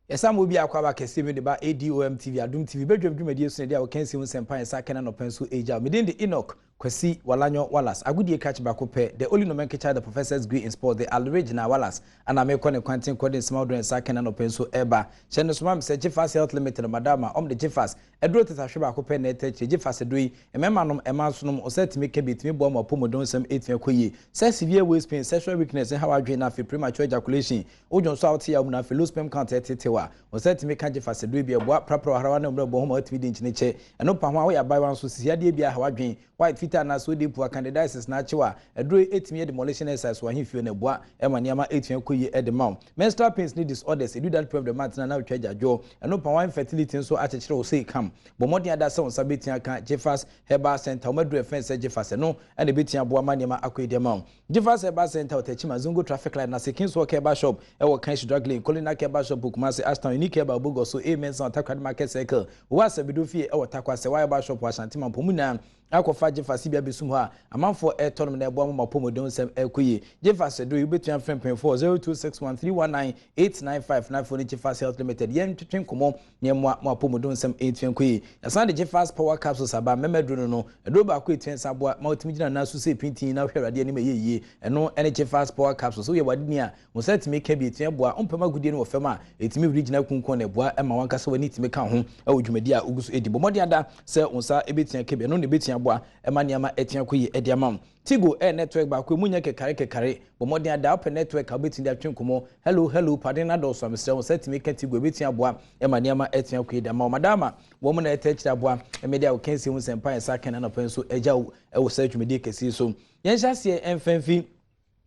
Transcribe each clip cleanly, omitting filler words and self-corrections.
Yesa mo bi akwa ba kese me de ba Adom TV Adom TV bedwam dwumadi esu de a wokansi ho sempan esa kana no penso eja me den de Enoch Kwasi Walanyo Wallace agudie catch back up the only nomenclature the professors degree in sport the original Wallace and I make one quantum coding small drink esa kana no penso eba chene so mam se Jeffas Health Limited madama the Jeffas edro teta hwe back up na eteche Jeffas edoi emema nom emasonom osetime kebit me bo ma pomodon sem 8 koyi say severe waist pain sexual weakness and how adwin na fe premature ejaculation ojon so out here na fe low sperm count etetewa osetime ka Jeffas edoi bi eboa prapra harawa na mbre bo ho ma atimi di nchineche eno pa ho a wo ya Badwam so siade bia ha wadwen white fita na so dey poor candidates na chewa edro etimi demolition exercise wa himfio na boa emaniama etimi koyi edema menstrual pains need disorders edu that problem mat na twa jajo eno pa one fertility so achechire o say kam bo modern ada se on sabetia kan Jeffas Herbal Center o madro fence Jeffas no ene betia boa maniama akoidema Jeffas Herbal Center otachima zungo traffic light na sekin so Herbal shop e wo kan struggling colina Herbal shop Kumasi Aston unique Herbal bogo so amen so takwad market circle wa sabedo fie e wo takwase wa Herbal shop wa shantima pomuna akofa Jeffas bia besum ha amanfo etonum na ebo mo pomodon sem ekoyi Jeffas do you betia frempem 0261319895 na for Jeffas Health Limited yen twetwen komo ne mo pomodon sem 8 koyi yasan de Jeffas power capsules aba memedro no edo ba ko etwen saboa ma otimi gina na so se pintin na hwere ade ne meyeye eno ene Jeffas power capsules so ye wadini a mo setime ka bi etwen boa ompema gudie no ofema etimi original kunkon na boa ema wanka se wani etimi ka ho e odwumadi a oguso edibo modi ada se onsa ebetia ka bi no ne betia boa emaniama etia koyi ediamam Tigo network ba ko munya kekare bo modern ada open network a betin da twenkomo hello padina do so amstre on setime ka Tigo betin aboa emaniama etia koyi da madama wo mo na etechira aboa emedia o kensi hu sempan esa kana no penso eja e wo sa twumedi kesi so yen hyase emfanfi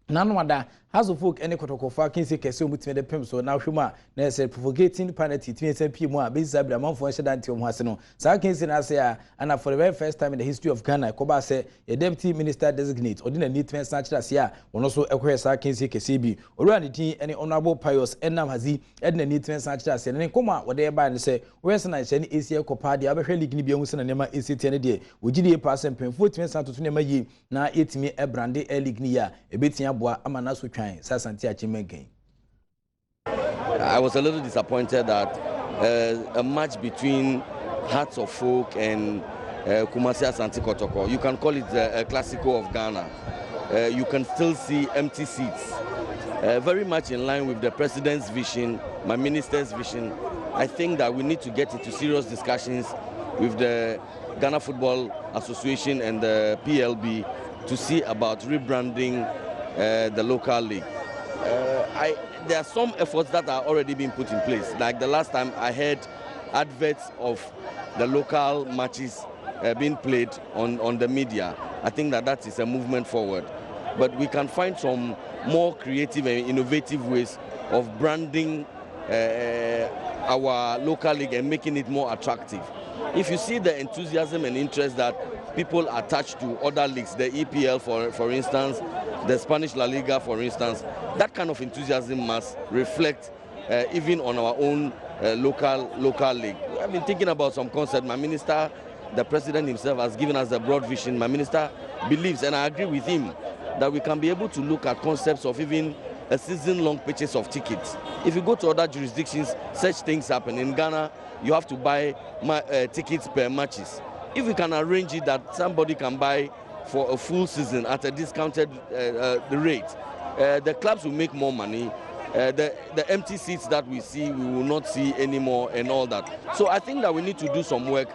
nanwada House of Folk any kotokofa kinse kese omutime de pem so na hwema na say propagating penalty timi SMP mu a bezabra manfo hyeda anti omo ase no sa kinse na say ana for the very first time in the history of Ghana ko ba say a deputy minister designate odina need to search that say wono so ekwe sa kinse kese bi owura ne tin any honorable pious enam hazi edina need to search that say ne koma wode ba ne say we se na hye ne ACL kopa de abehwe league ni bi hu se na nema ACT ne de ogidi percent pemfo timi sa toto ne ma yi na etimi ebrande league ni ya ebetia boa ama na so I was a little disappointed that a match between Hearts of Folk and Kumasi Asante Kotoko, you can call it a Classico of Ghana. You can still see empty seats. Very much in line with the president's vision, my minister's vision. I think that we need to get into serious discussions with the Ghana Football Association and the PLB to see about rebranding the local league. There are some efforts that are already being put in place. Like the last time I heard adverts of the local matches being played on the media. I think that is a movement forward. But we can find some more creative and innovative ways of branding our local league and making it more attractive. If you see the enthusiasm and interest that people attach to other leagues, the EPL for instance, the Spanish La Liga for instance, that kind of enthusiasm must reflect even on our own local league. I've been thinking about some concept. My minister, the president himself, has given us a broad vision. My minister believes, and I agree with him, that we can be able to look at concepts of even a season-long purchase of tickets. If you go to other jurisdictions, such things happen. In Ghana, you have to buy tickets per matches. If we can arrange it that somebody can buy for a full season at a discounted rate, the clubs will make more money. The empty seats that we see, we will not see anymore, and all that. So I think that we need to do some work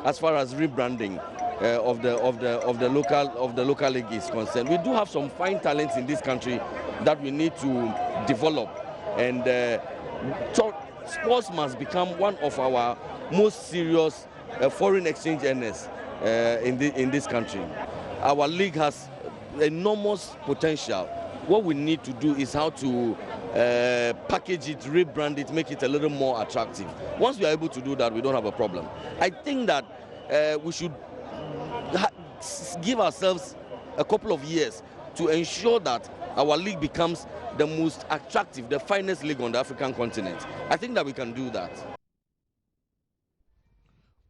as far as rebranding of the local league is concerned. We do have some fine talents in this country that we need to develop, and sports must become one of our most serious foreign exchange earners in this country. Our league has enormous potential. What we need to do is how to package it, rebrand it, make it a little more attractive. Once we are able to do that, we don't have a problem. I think that we should give ourselves a couple of years to ensure that our league becomes the most attractive, the finest league on the African continent. I think that we can do that.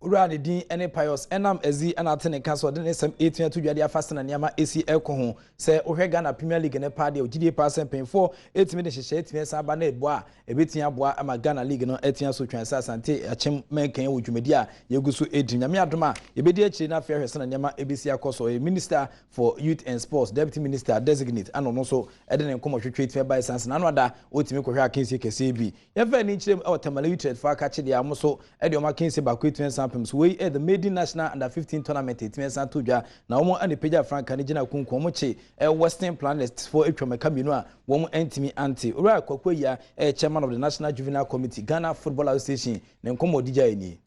ura ne din ene pious enam ezi ana tene kaso de ne sam 18 to dwade afasta na niama esi eko ho se ohwe Ghana Premier League ne pa de ogidie pa sempen 4 etimi de hyehyɛ etimi sa ba na ebo a ebetia aboa ama Ghana League no etia so twan sa asante achem menkan wo dwumadi a yeguso edi nyame adoma ebedi akire na afia hwese na niama ebesi akoso Minister for Youth and Sports Deputy Minister designate ano no so ede ne nkomo hwetwe etimi ba sanse na no ada otimi kohwe akensi kese bi yefa ni kyerem o Tamale Youth fa ka kye de amoso ede o makensi ba ko etimi sampem so we the maiden national under 15 tournament etimi san to dwa na omo ane peja franka ne gina kunku omo che Western Planets for etwomeka minu a womo entimi anti ora kwakwa ya chairman of the National Juvenile Committee Ghana Football Association ne nkomo dija eni.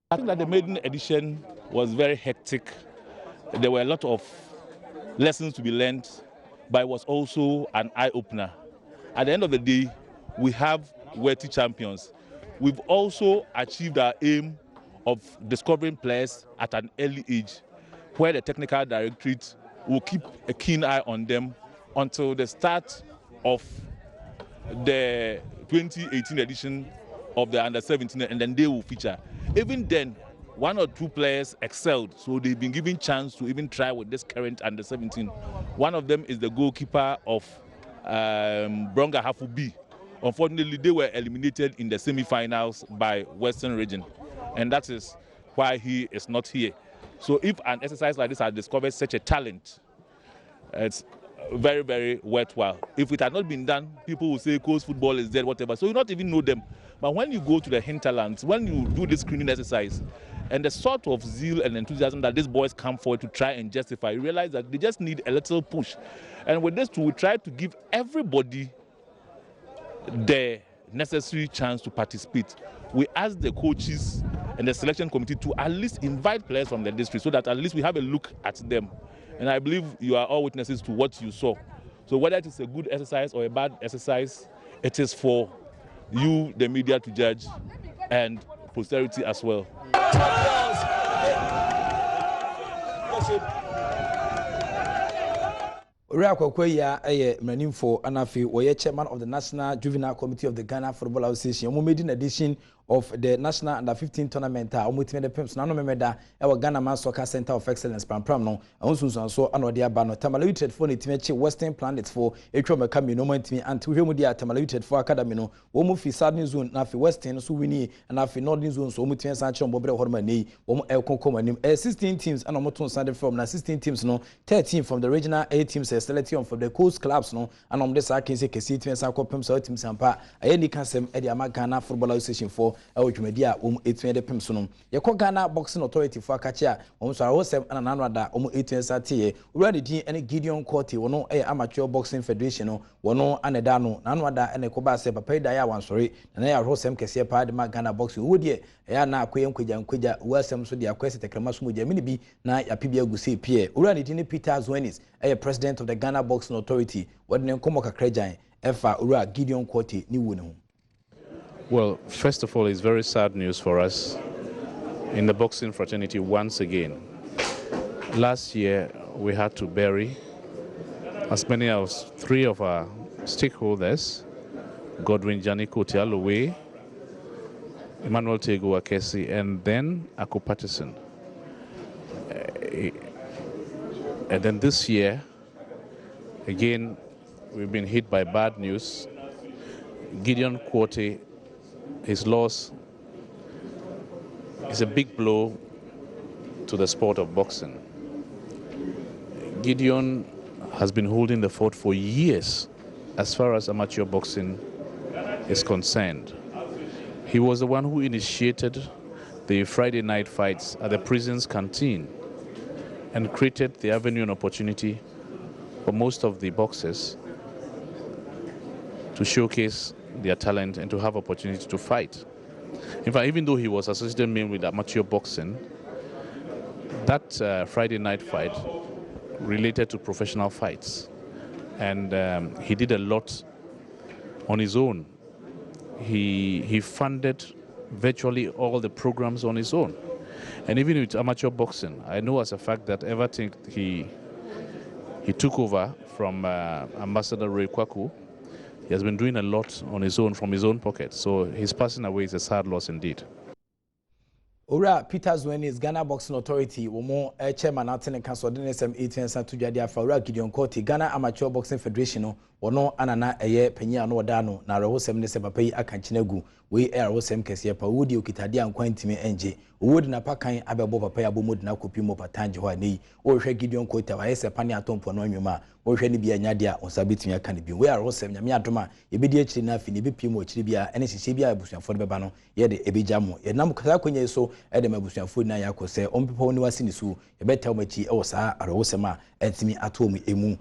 I think that the maiden edition was very hectic. There were a lot of lessons to be learned, but it was also an eye-opener. At the end of the day, we have worthy champions. We've also achieved our aim of discovering players at an early age, where the technical directorate will keep a keen eye on them until the start of the 2018 edition of the Under-17, and then they will feature. Even then, one or two players excelled, so they've been given chance to even try with this current Under-17. One of them is the goalkeeper of Bronga Hafu B. Unfortunately, they were eliminated in the semi-finals by Western Region, and that is why he is not here. So if an exercise like this has discovered such a talent, it's very, very worthwhile. If it had not been done, people will say coast football is dead, whatever. So you not even know them. But when you go to the hinterlands, when you do this screening exercise, and the sort of zeal and enthusiasm that these boys come forward to try and justify, you realize that they just need a little push. And with this too, we try to give everybody the necessary chance to participate. We ask the coaches and the selection committee to at least invite players from the district so that at least we have a look at them. And I believe you are all witnesses to what you saw. So whether it is a good exercise or a bad exercise, it is for you, the media, to judge, and posterity as well. Ura kwakwa ya mranimfo anafi woye chairman of the National Juvenile Committee of the Ghana Football Association. Omo made an edition of the National Under 15 tournament. Omo team the Pimps na no memeda e Ghana Man Soccer Center of Excellence Pram no. Onsunsun so anode aba no. Tamale United for team che Western Planets for etwomeka mi no man team anti hwemu dia Tamale United for academy no. Omo fi Southern Zone na fi Western so wini na fi Northern Zone so omo team san che omo bre horma nei. Omo elkonkom anim 16 teams and omo ton sande from na 16 teams no 13 from the regional A teams selection for the coast clubs no and this akense kesi team san kopem so team sampa ayeni kansem e dia Ghana Football Association for dwumadi a etuen de pem so no yekọ Ghana Boxing Authority for akache a so awosem ana nanwada etuen satie ura de din ene Gideon Court wono amateur boxing federation no wono aneda no nanwada ene ko ba se papa da ya wansori na ya awosem kese pa de Ghana Boxing wo de ya na akoye nkwaja wasem so de akwese tekrama so moja mini bi na ya pibia guse pie ura de din Peter Zwenis president of the Ghana Boxing Authority what ne nkomo kakrajan efa ura Gideon Court ni wo ne ho. Well, first of all, it's very sad news for us in the boxing fraternity once again. Last year, we had to bury as many as 3 of our stakeholders, Godwin Janiko Tialuwe, Emmanuel Tego Akesi, and then Ako Patterson. And then this year, again, we've been hit by bad news. Gideon Quote, his loss is a big blow to the sport of boxing. Gideon has been holding the fort for years as far as amateur boxing is concerned. He was the one who initiated the Friday night fights at the prison's canteen and created the avenue and opportunity for most of the boxers to showcase their talent and to have opportunity to fight. In fact, even though he was associated mainly with amateur boxing, that Friday night fight related to professional fights. And he did a lot on his own. He funded virtually all the programs on his own. And even with amateur boxing, I know as a fact that ever since he took over from Ambassador Ray Kwaku, He has been doing a lot on his own, from his own pocket. So his passing away is a sad loss indeed. Ora Peter Zwenis Ghana Boxing Authority womo chairman atene council de NSM 18 sa tudwade afa Ora Gideon Court Ghana Amateur Boxing Federation no wono anana eye panyi ano oda no na rehosem ne se papa yi akanchinagu we rehosem kese pa wodi okitade ankwantima enje wodi na pakan abebo papa ya bomo na kopi mo patanje ho anei o hwe Gideon Court wa yese pane atompo no anwuma o hwe ne bia nyade a onsabetimi aka ne bi we rehosem nyame adoma ebedi akiri na afi ne bepie mo akiri bia ene hihye bia abusuafo de beba no ye de ebegya mo ye nam kasa konye so ede mabusuafo na yakose ompepo ni wasi ne su ye beta omachi e wo saa rehosem a entimi atomu emu